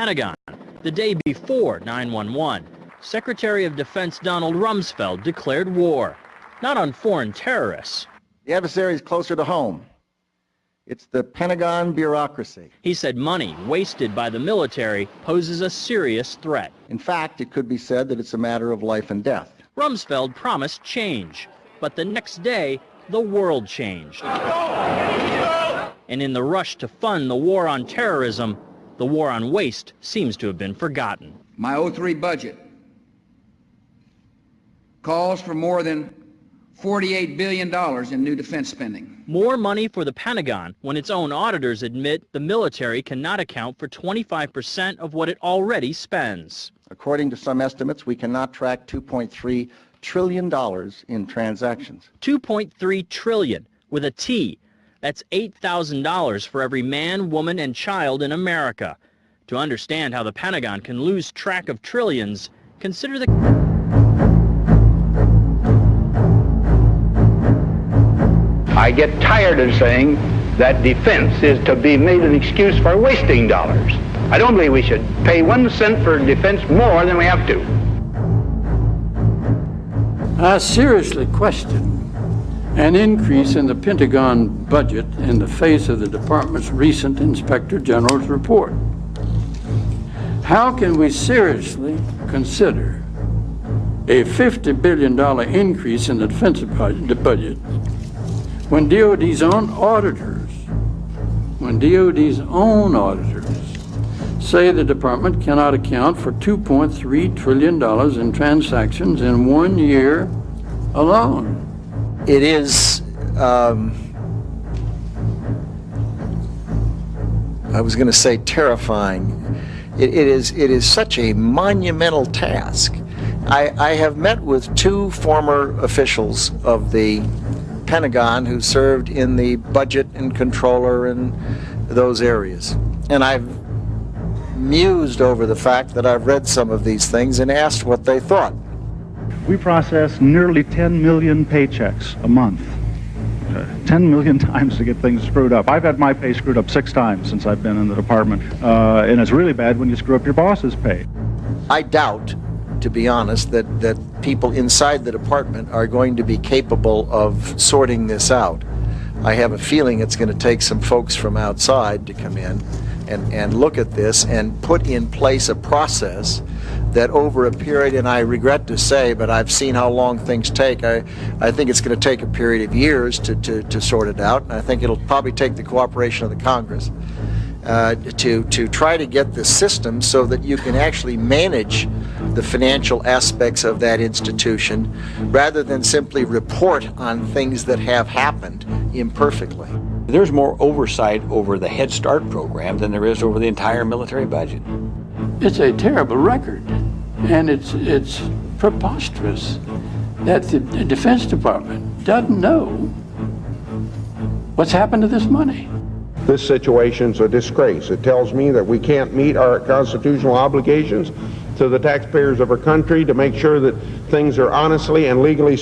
Pentagon. The day before 9/11, Secretary of Defense Donald Rumsfeld declared war, not on foreign terrorists. The adversary is closer to home. It's the Pentagon bureaucracy. He said money wasted by the military poses a serious threat. In fact, it could be said that it's a matter of life and death. Rumsfeld promised change, but the next day, the world changed. And in the rush to fund the war on terrorism, the war on waste seems to have been forgotten. My 03 budget calls for more than $48 billion in new defense spending. More money for the Pentagon when its own auditors admit the military cannot account for 25% of what it already spends. According to some estimates, we cannot track $2.3 trillion in transactions. $2.3 trillion with a T. That's $8,000 for every man, woman, and child in America. To understand how the Pentagon can lose track of trillions, consider the... I get tired of saying that defense is to be made an excuse for wasting dollars. I don't believe we should pay 1 cent for defense more than we have to. I seriously question an increase in the Pentagon budget in the face of the department's recent Inspector General's report. How can we seriously consider a $50 billion increase in the defense budget when DOD's own auditors say the department cannot account for $2.3 trillion in transactions in 1 year alone? It is, I was going to say terrifying. It is such a monumental task. I have met with 2 former officials of the Pentagon who served in the budget and controller and those areas. And I've mused over the fact that I've read some of these things and asked what they thought. We process nearly 10 million paychecks a month. 10 million times to get things screwed up. I've had my pay screwed up 6 times since I've been in the department. And it's really bad when you screw up your boss's pay. I doubt, to be honest, that people inside the department are going to be capable of sorting this out. I have a feeling it's going to take some folks from outside to come in and look at this and put in place a process that over a period, and I regret to say, but I've seen how long things take. I think it's going to take a period of years to sort it out, and I think it'll probably take the cooperation of the Congress to try to get the system so that you can actually manage the financial aspects of that institution rather than simply report on things that have happened imperfectly. There's more oversight over the Head Start program than there is over the entire military budget. It's a terrible record, and it's preposterous that the Defense Department doesn't know what's happened to this money. This situation's a disgrace. It tells me that we can't meet our constitutional obligations to the taxpayers of our country to make sure that things are honestly and legally